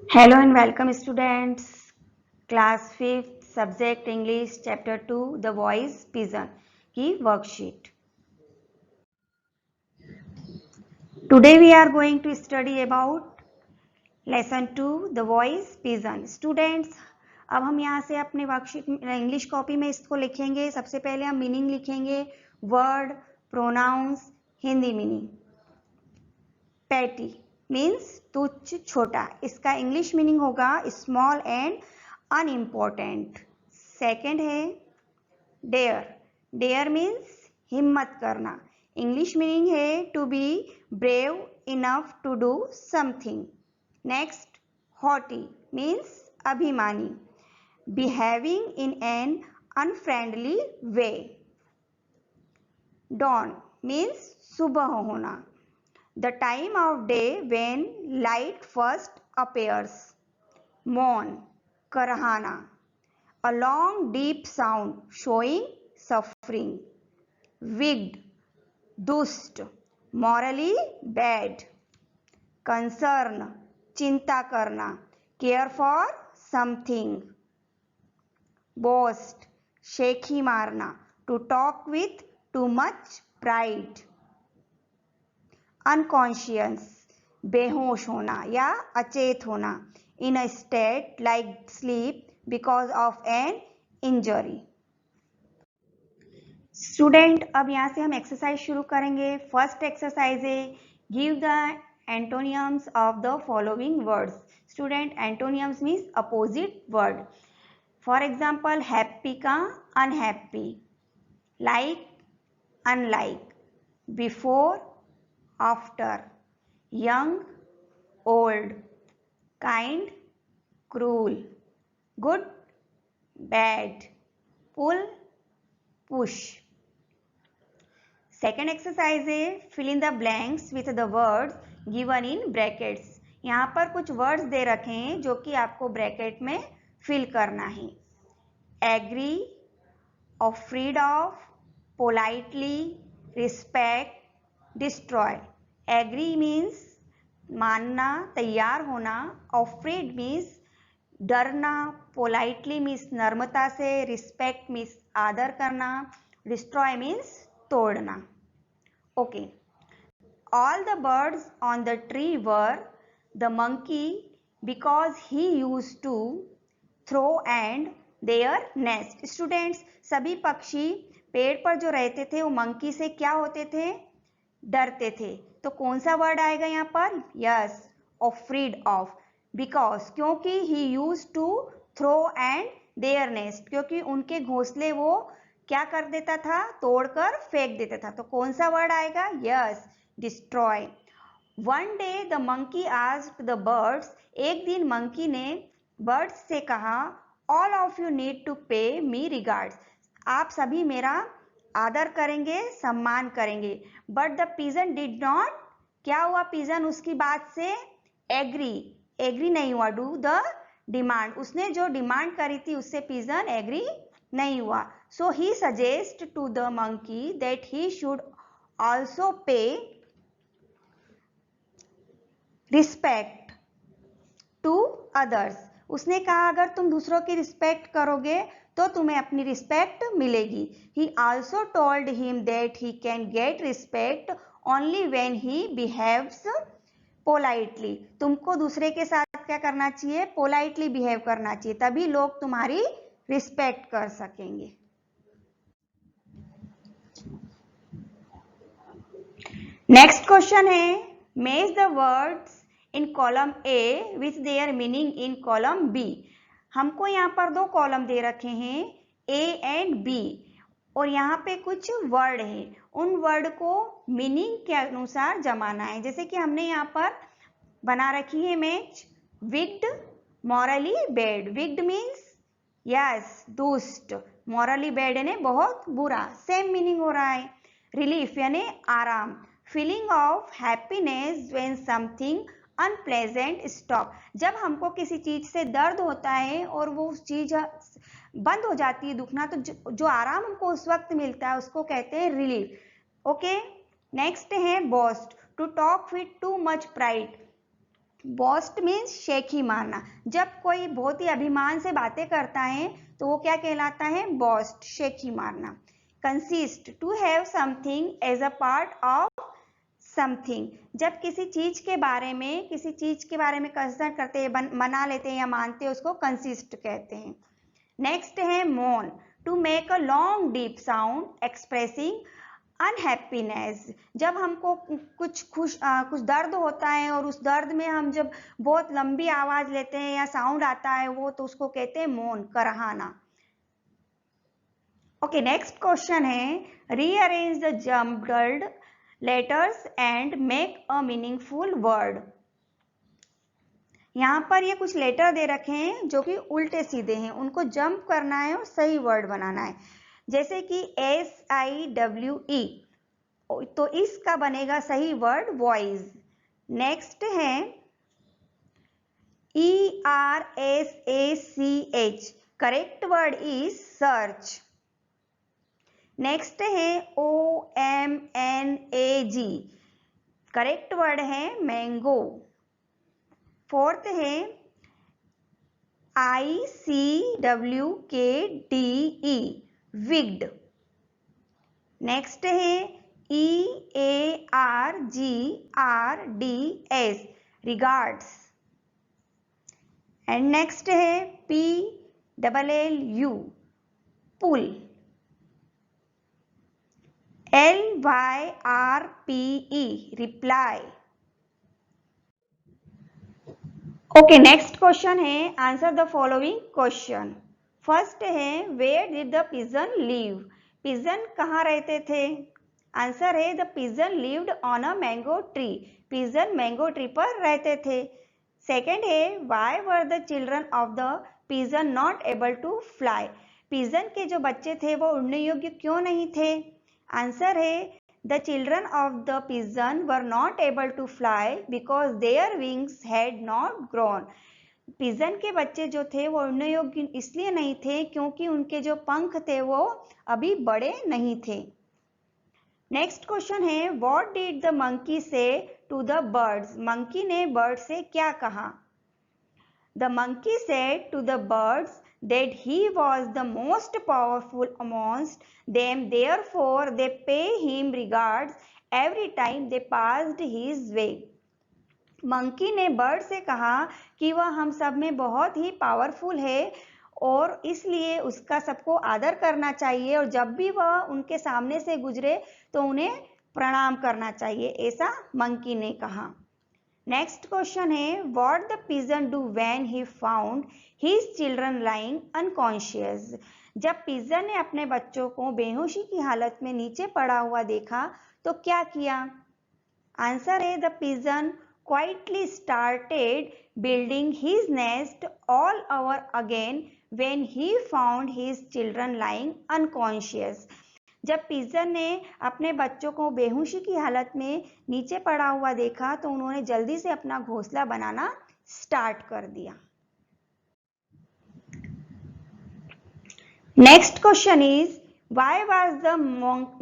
Hello and welcome students. Class 5th Subject English Chapter 2 The Voice Pigeon की worksheet. Today we are going to study about Lesson 2 The Voice Pigeon. Students, अब हम यहाँ से अपने worksheet English copy में इसको लिखेंगे. सबसे पहले हम मीनिंग लिखेंगे. Word, pronounce, Hindi meaning. Petty means तुच्छ, छोटा. इसका इंग्लिश मीनिंग होगा स्मॉल एंड अनइम्पोर्टेंट. सेकेंड है डेयर. डेयर मीन्स हिम्मत करना. इंग्लिश मीनिंग है to be brave enough to do something. Next haughty means अभिमानी. Behaving in an unfriendly way. Dawn means सुबह होना. The time of day when light first appears. Mourn, karhana. A long deep sound showing suffering. Wicked, dust. Morally bad. Concern, चिंता करना. Care for something. Boast, शेखी मारना. To talk with too much pride. Unconscious, बेहोश होना या अचेत होना. In a state like sleep because of an injury. Student, अब यहाँ से हम एक्सरसाइज शुरू करेंगे. फर्स्ट एक्सरसाइज है give the antonyms of the following words. Student, antonyms means opposite word. For example happy का unhappy, like unlike, before after, young, old, kind, cruel, good, bad, pull, push. Second exercise है fill in the blanks with the words given in brackets. यहाँ पर कुछ words दे रखे हैं जो कि आपको ब्रैकेट में फिल करना है. Agree, afraid of, politely, respect, destroy. Agree means मानना, तैयार होना. अफ्रेड मीन्स डरना. पोलाइटली मीन्स नम्रता से. रिस्पेक्ट मीन्स आदर करना. डिस्ट्रॉय मीन्स तोड़ना. Okay. All the birds on the tree were the monkey because he use to throw and their nest. Students, सभी पक्षी पेड़ पर जो रहते थे वो मंकी से क्या होते थे? डरते थे. तो कौन सा वर्ड आएगा यहाँ पर? Yes, afraid of. बिकॉज, क्योंकि he use to throw and their nest, क्योंकि उनके घोंसले वो क्या कर देता था? तोड़कर फेंक देता था. तो कौन सा वर्ड आएगा? Yes, destroy. One day the monkey asked the birds. एक दिन मंकी ने बर्ड्स से कहा all of you need to pay me regards. आप सभी मेरा आदर करेंगे, सम्मान करेंगे. But the pigeon did not. क्या हुआ? पिजन उसकी बात से एग्री नहीं हुआ. Do the demand. उसने जो डिमांड करी थी उससे पिजन एग्री नहीं हुआ. So he suggest to the monkey that he should also pay respect to others. उसने कहा अगर तुम दूसरों की रिस्पेक्ट करोगे तो तुम्हें अपनी रिस्पेक्ट मिलेगी. He also told him that he can get respect only when he behaves politely. तुमको दूसरे के साथ क्या करना चाहिए? पोलाइटली बिहेव करना चाहिए, तभी लोग तुम्हारी रिस्पेक्ट कर सकेंगे. नेक्स्ट क्वेश्चन है match the words in column A with their meaning in column B. हमको यहाँ पर दो कॉलम दे रखे हैं ए एंड बी और यहाँ पे कुछ वर्ड है. उन वर्ड को मीनिंग के अनुसार जमाना है. जैसे कि हमने यहाँ पर बना रखी है match. Wicked, morally bad. Wicked means yes दुष्ट. मॉरली बैड यानी बहुत बुरा. सेम मीनिंग हो रहा है. रिलीफ यानी आराम. Feeling of happiness when something unpleasant stop. जब हमको किसी चीज से दर्द होता है और वो उस चीज बंद हो जाती है दुखना, तो जो आराम हमको उस वक्त मिलता है उसको कहते हैं रिलीफ. ओके. नेक्स्ट है boast. To talk with too much pride. Boast means शेखी मारना। जब कोई बहुत ही अभिमान से बातें करता है तो वो क्या कहलाता है? बोस्ट, शेखी मारना। Consist, to have something as a part of something. जब किसी चीज के बारे में कंसिडर करते हैं, मना लेते हैं या मानते हैं, उसको कंसिस्ट कहते हैं। नेक्स्ट है moan, to make a long deep sound expressing unhappiness. जब हमको कुछ दर्द होता है और उस दर्द में हम जब बहुत लंबी आवाज लेते हैं या साउंड आता है वो, तो उसको कहते हैं मोन, कराहना। ओके, नेक्स्ट क्वेश्चन है rearrange the jumbled letters and make a meaningful word. यहाँ पर ये कुछ लेटर दे रखे हैं जो कि उल्टे सीधे हैं, उनको जंप करना है और सही वर्ड बनाना है। जैसे कि SIWE, तो इसका बनेगा सही वर्ड वॉइस। नेक्स्ट है ERSACH, correct word is search. Next है OMNAG, करेक्ट वर्ड है मैंगो। फोर्थ है ICWKDE, विग्ड। नेक्स्ट है EARGRDS, रिगार्ड्स। एंड नेक्स्ट है PLLU, pull. LYRPE, reply. Okay, next question है answer the following question. First है where did the pigeon live. Pigeon कहाँ रहते थे? आंसर है the pigeon lived on a mango tree. Pigeon mango tree पर रहते थे। सेकेंड है why were the children of the pigeon not able to fly. Pigeon के जो बच्चे थे वो उड़ने योग्य क्यों नहीं थे? आंसर है the children of the pigeon were not able to fly because their wings had not grown. Pigeon के बच्चे जो थे वो उड़ने योग्य इसलिए नहीं थे क्योंकि उनके जो पंख थे वो अभी बड़े नहीं थे। नेक्स्ट क्वेश्चन है what did the monkey say to the birds. Monkey ने बर्ड से क्या कहा? The monkey said to the birds that he was the most powerful amongst them, therefore they pay him regards every time they passed his way. Monkey ने bird से कहा कि वह हम सब में बहुत ही पावरफुल है और इसलिए उसका सबको आदर करना चाहिए और जब भी वह उनके सामने से गुजरे तो उन्हें प्रणाम करना चाहिए, ऐसा मंकी ने कहा। नेक्स्ट क्वेश्चन है what the pigeon do when he found his children lying unconscious. जब पिजन ने अपने बच्चों को बेहोशी की हालत में नीचे पड़ा हुआ देखा तो क्या किया? आंसर है the pigeon quietly started building his nest all over again when he found his children lying unconscious. जब पिजन ने अपने बच्चों को बेहोशी की हालत में नीचे पड़ा हुआ देखा तो उन्होंने जल्दी से अपना घोंसला बनाना स्टार्ट कर दिया। Next question is why was the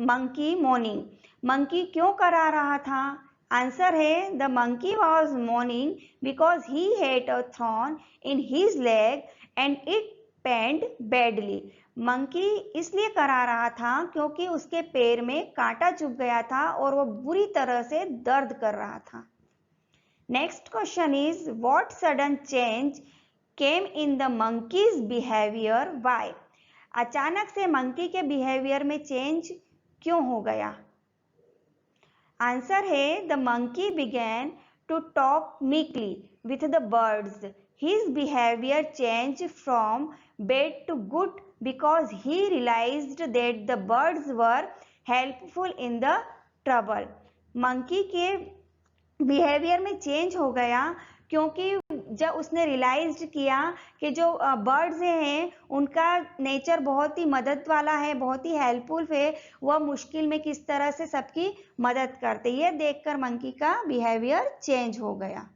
monkey mourning. Monkey क्यों करा रहा था? आंसर है the monkey was mourning because he had a thorn in his leg and it pained badly. Monkey इसलिए करा रहा था क्योंकि उसके पैर में कांटा चुभ गया था और वो बुरी तरह से दर्द कर रहा था। Next question is what sudden change came in the monkeys behaviour why. अचानक से मंकी के बिहेवियर में चेंज क्यों हो गया? आंसर है the monkey began to talk meekly with the birds. His behavior changed from bad to good because he realized that the birds were helpful in the trouble. Monkey के behaviour में change हो गया क्योंकि जब उसने realise किया कि जो बर्ड्स हैं उनका नेचर बहुत ही मदद वाला है, बहुत ही हेल्पफुल है, वह मुश्किल में किस तरह से सबकी मदद करते, ये देखकर मंकी का बिहेवियर चेंज हो गया।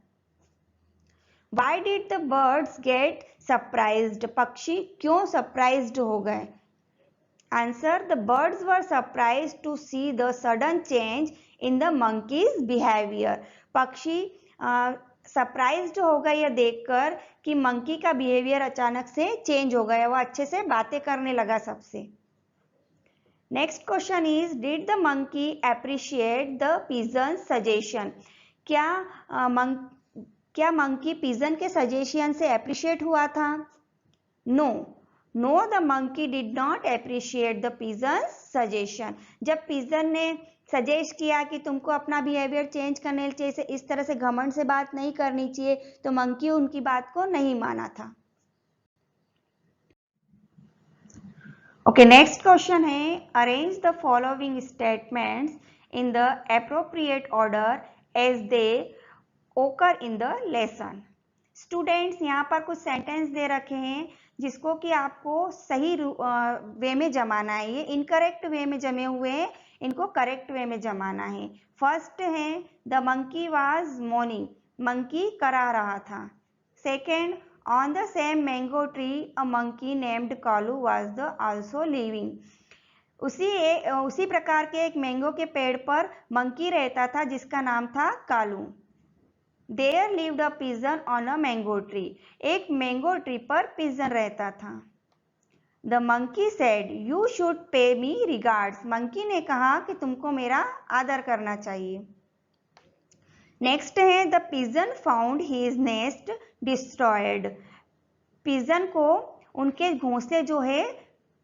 Why did the birds get surprised? पक्षी क्यों सरप्राइज्ड हो गए? Answer the birds were surprised to see the sudden change in the monkey's behavior. पक्षी सरप्राइज्ड हो गई ये देखकर कि मंकी का बिहेवियर अचानक से चेंज हो गया, वो अच्छे से बातें करने लगा सबसे। Next question is, did the monkey appreciate the pigeon suggestion? क्या मंकी पिजन के सजेशन से अप्रिशिएट हुआ था? No, the monkey did not appreciate the pigeon suggestion. जब पिजन ने सजेस्ट किया कि तुमको अपना बिहेवियर चेंज करने चाहिए, इस तरह से घमंड से बात नहीं करनी चाहिए, तो मंकी उनकी बात को नहीं माना था। ओके, नेक्स्ट क्वेश्चन है, arrange the following statements in the appropriate order as they occur in the lesson. Students, यहाँ पर कुछ सेंटेंस दे रखे हैं जिसको कि आपको सही वे में जमाना है। ये इनकरेक्ट वे में जमे हुए हैं, इनको करेक्ट वे में जमाना है। फर्स्ट है, the monkey was morning, monkey करा रहा था। Second, on the same mango tree a monkey named Kalu was the also living. उसी प्रकार के एक मैंगो के पेड़ पर मंकी रहता था जिसका नाम था Kalu. There lived a pigeon on a mango tree. एक मैंगो ट्री पर पिजन रहता था। The monkey said, "You should pay me regards." Monkey ने कहा कि तुमको मेरा आदर करना चाहिए। नेक्स्ट है, the pigeon found his nest destroyed. Pigeon को उनके घोंसले जो है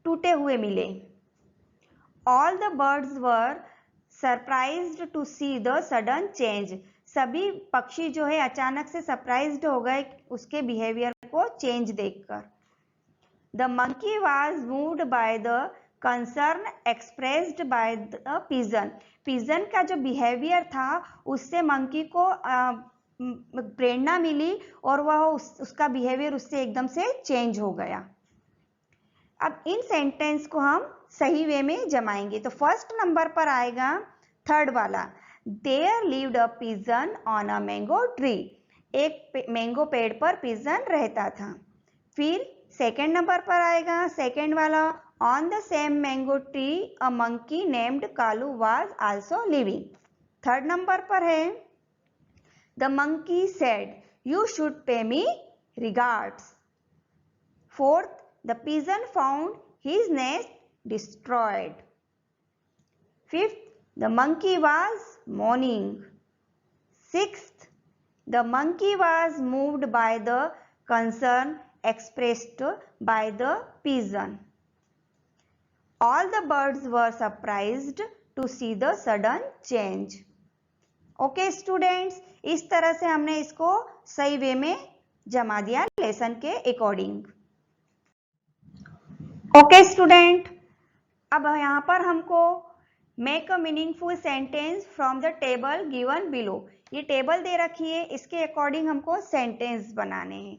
टूटे हुए मिले। All the birds were surprised to see the sudden change. सभी पक्षी जो है अचानक से सरप्राइज्ड हो गए उसके बिहेवियर को चेंज देखकर। The monkey was moved by the concern expressed by the pigeon. Pigeon का जो बिहेवियर था उससे मंकी को प्रेरणा मिली और वह उसका बिहेवियर उससे एकदम से चेंज हो गया। अब इन सेंटेंस को हम सही वे में जमाएंगे। तो फर्स्ट नंबर पर आएगा थर्ड वाला, There lived a pigeon on a mango tree. एक मैंगो पेड़ पर पिजन रहता था। फिर सेकेंड नंबर पर आएगा सेकेंड वाला, On the same mango tree a monkey named Kalu was also living. Third number पर है, The monkey said, You should pay me regards. Fourth, the pigeon found his nest destroyed. Fifth, the monkey was mourning. Sixth, the monkey was moved by the concern expressed by the pigeon. All the birds were surprised to see the sudden change. Okay students, इस तरह से हमने इसको सही वे में जमा दिया lesson के अकॉर्डिंग। ओके स्टूडेंट, अब यहाँ पर हमको make a meaningful sentence from the table given below. ये टेबल दे रखी है, इसके अकॉर्डिंग हमको सेंटेंस बनाने हैं।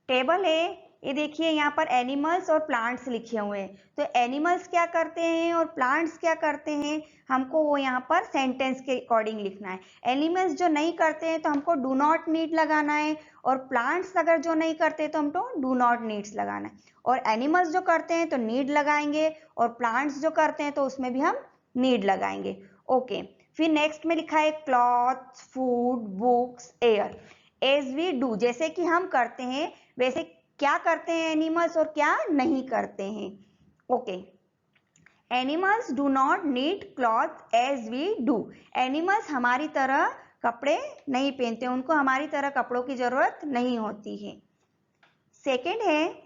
टेबल है, ये देखिए यहाँ पर एनिमल्स और प्लांट्स लिखे हुए हैं। तो एनिमल्स क्या करते हैं और प्लांट्स क्या करते हैं, हमको वो यहाँ पर सेंटेंस के अकॉर्डिंग लिखना है। एनिमल्स जो नहीं करते हैं तो हमको डू नॉट नीड लगाना है, और प्लांट्स अगर जो नहीं करते तो हमको डू नॉट नीड्स लगाना है। और एनिमल्स जो करते हैं तो नीड लगाएंगे, और प्लांट्स जो करते हैं तो उसमें भी हम नीड लगाएंगे। ओके, फिर नेक्स्ट में लिखा है cloth, food, books, air. As we do, जैसे कि हम करते हैं वैसे क्या करते हैं एनिमल्स और क्या नहीं करते हैं। Okay, animals do not need cloth as we do. Animals हमारी तरह कपड़े नहीं पहनते, उनको हमारी तरह कपड़ों की जरूरत नहीं होती है। सेकेंड है,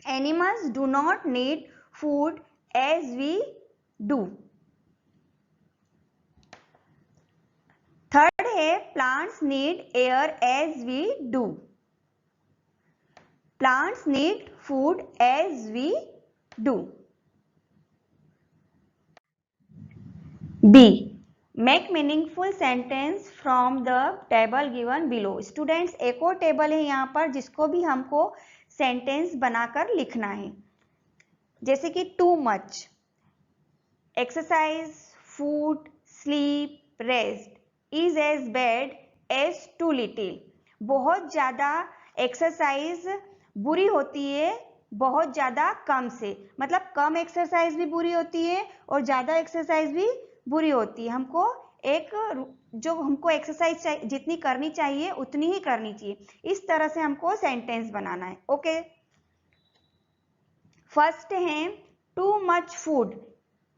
animals do not need food as we do. Third है, plants need air as we do. Plants need food as we do. B. Make meaningful sentence from the table given below. Students, एक और table है यहाँ पर जिसको भी हमको sentence बनाकर लिखना है। जैसे कि too much, exercise, food, sleep, rest is as bad as too little. बहुत ज़्यादा एक्सरसाइज बुरी होती है बहुत ज़्यादा कम से, मतलब कम एक्सरसाइज भी बुरी होती है और ज़्यादा एक्सरसाइज भी बुरी होती है। हमको एक जो हमको एक्सरसाइज जितनी करनी चाहिए उतनी ही करनी चाहिए। इस तरह से हमको सेंटेंस बनाना है। ओके, फर्स्ट है too much food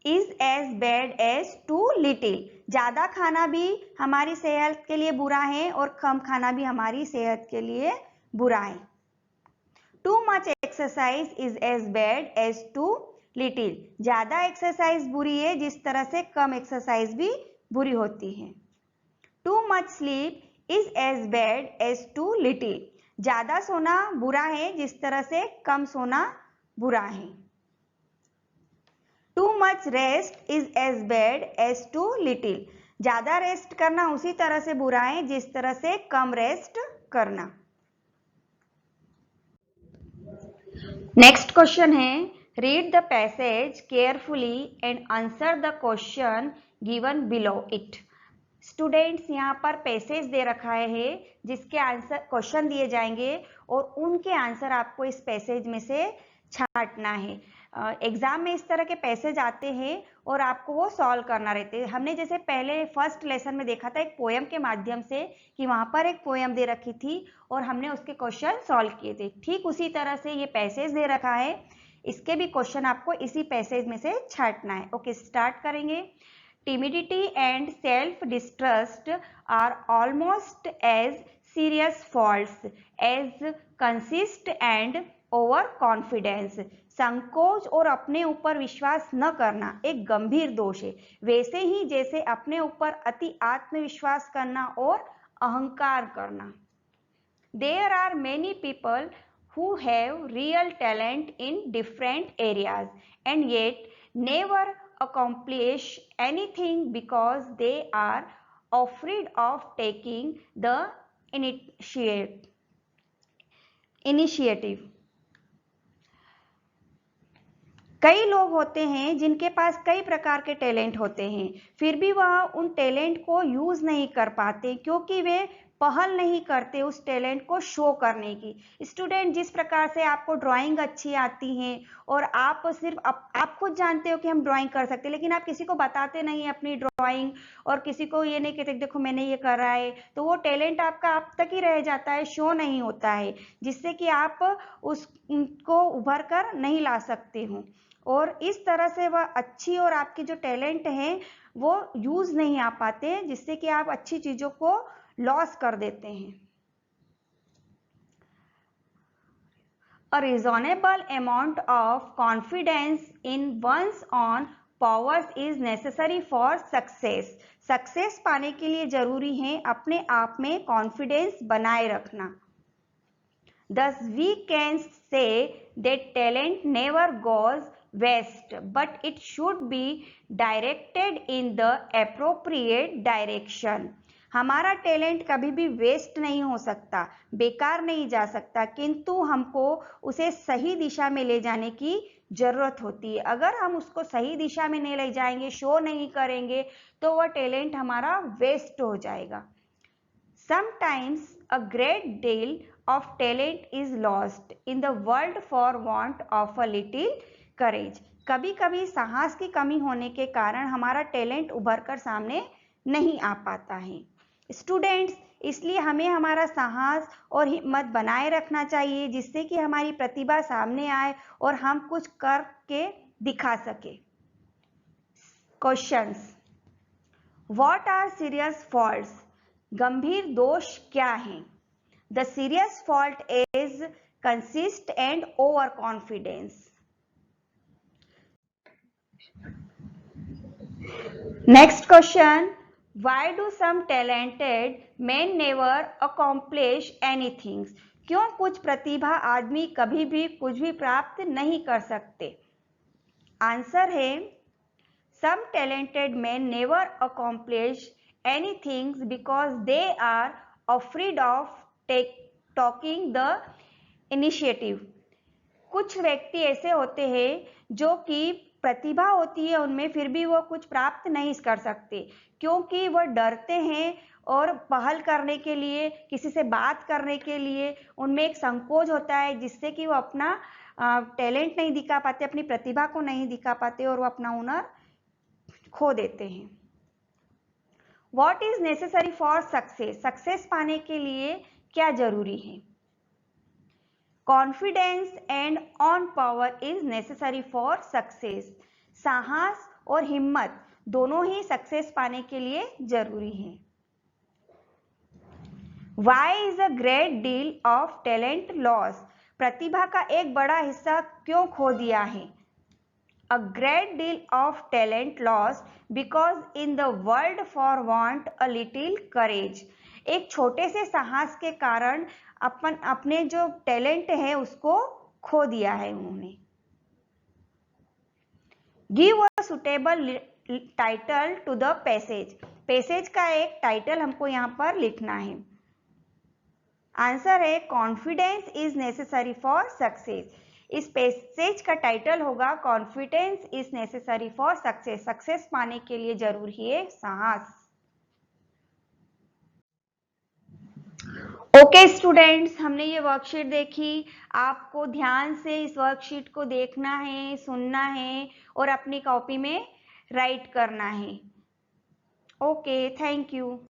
is as bad as too little. ज्यादा खाना भी हमारी सेहत के लिए बुरा है और कम खाना भी हमारी सेहत के लिए बुरा है। Too much exercise is as bad as too little. ज्यादा एक्सरसाइज बुरी है जिस तरह से कम एक्सरसाइज भी बुरी होती है। Too much sleep is as bad as too little. ज्यादा सोना बुरा है जिस तरह से कम सोना बुरा है। Too much rest is as bad as too little. ज्यादा रेस्ट करना उसी तरह से बुरा है जिस तरह से कम रेस्ट करना। नेक्स्ट क्वेश्चन है read the passage carefully and answer the question given below it. Students, यहाँ पर पैसेज दे रखा है जिसके आंसर क्वेश्चन दिए जाएंगे और उनके आंसर आपको इस पैसेज में से छांटना है। एग्जाम में इस तरह के पैसेज आते हैं और आपको वो सॉल्व करना रहते हैं। हमने जैसे पहले फर्स्ट लेसन में देखा था एक पोएम के माध्यम से कि वहां पर एक पोएम दे रखी थी और हमने उसके क्वेश्चन सॉल्व किए थे। ठीक उसी तरह से ये पैसेज दे रखा है, इसके भी क्वेश्चन आपको इसी पैसेज में से छांटना है। ओके, स्टार्ट करेंगे। Timidity and self-distrust are almost as serious faults as conceit and overconfidence. संकोच और अपने ऊपर विश्वास न करना एक गंभीर दोष है, वैसे ही जैसे अपने ऊपर अति आत्मविश्वास करना और अहंकार करना। There are many people who have real talent in different areas and yet never accomplish anything because they are afraid of taking the initiative. कई लोग होते हैं जिनके पास कई प्रकार के टैलेंट होते हैं, फिर भी वह उन टैलेंट को यूज नहीं कर पाते क्योंकि वे पहल नहीं करते उस टैलेंट को शो करने की। स्टूडेंट, जिस प्रकार से आपको ड्राइंग अच्छी आती है और आप सिर्फ आप खुद जानते हो कि हम ड्राइंग कर सकते हैं, लेकिन आप किसी को बताते नहीं अपनी ड्राइंग और किसी को ये नहीं कहते देखो मैंने ये करा है, तो वो टैलेंट आपका आप तक ही रह जाता है, शो नहीं होता है, जिससे कि आप उसको उभर कर नहीं ला सकते हो और इस तरह से वह अच्छी और आपकी जो टैलेंट है वो यूज नहीं आ पाते, जिससे कि आप अच्छी चीजों को लॉस कर देते हैं। A reasonable amount of confidence in one's own powers is necessary for success. Success पाने के लिए जरूरी है अपने आप में कॉन्फिडेंस बनाए रखना। Thus we can say that talent never goes waste, but it should be directed in the appropriate direction. हमारा टैलेंट कभी भी वेस्ट नहीं हो सकता, बेकार नहीं जा सकता, किंतु हमको उसे सही दिशा में ले जाने की जरूरत होती है। अगर हम उसको सही दिशा में नहीं ले जाएंगे, शो नहीं करेंगे, तो वह टैलेंट हमारा वेस्ट हो जाएगा। Sometimes a great deal of talent is lost in the world for want of a little courage. कभी कभी साहस की कमी होने के कारण हमारा टैलेंट उभर कर सामने नहीं आ पाता है। स्टूडेंट्स, इसलिए हमें हमारा साहस और हिम्मत बनाए रखना चाहिए जिससे कि हमारी प्रतिभा सामने आए और हम कुछ करके दिखा सके। Questions, what are serious faults? गंभीर दोष क्या हैं? The serious fault is consist and over confidence. Next question, Why do some talented men never accomplish anything? क्यों कुछ प्रतिभा आदमी कभी भी कुछ भी प्राप्त नहीं कर सकते? आंसर है some talented men never accomplish anything because they are afraid of taking the initiative. कुछ व्यक्ति ऐसे होते हैं जो कि प्रतिभा होती है उनमें, फिर भी वो कुछ प्राप्त नहीं कर सकते क्योंकि वो डरते हैं और पहल करने के लिए, किसी से बात करने के लिए उनमें एक संकोच होता है, जिससे कि वो अपना टैलेंट नहीं दिखा पाते, अपनी प्रतिभा को नहीं दिखा पाते और वो अपना हुनर खो देते हैं। What is necessary for success, success पाने के लिए क्या जरूरी है? Confidence and on power is necessary for success, साहस और हिम्मत दोनों ही सक्सेस पाने के लिए जरूरी है। Why is a great deal of talent loss, प्रतिभा का एक बड़ा हिस्सा क्यों खो दिया है? A great deal of talent lost because in the world for want a little courage, एक छोटे से साहस के कारण अपने जो टैलेंट है उसको खो दिया है उन्होंने। Give a suitable title to the passage, passage का एक टाइटल हमको यहाँ पर लिखना है। आंसर है confidence is necessary for success, इस पैसेज का टाइटल होगा confidence is necessary for success, success पाने के लिए जरूरी है साहस। ओके स्टूडेंट्स, हमने ये वर्कशीट देखी, आपको ध्यान से इस वर्कशीट को देखना है, सुनना है और अपनी कॉपी में राइट करना है। Okay, thank you.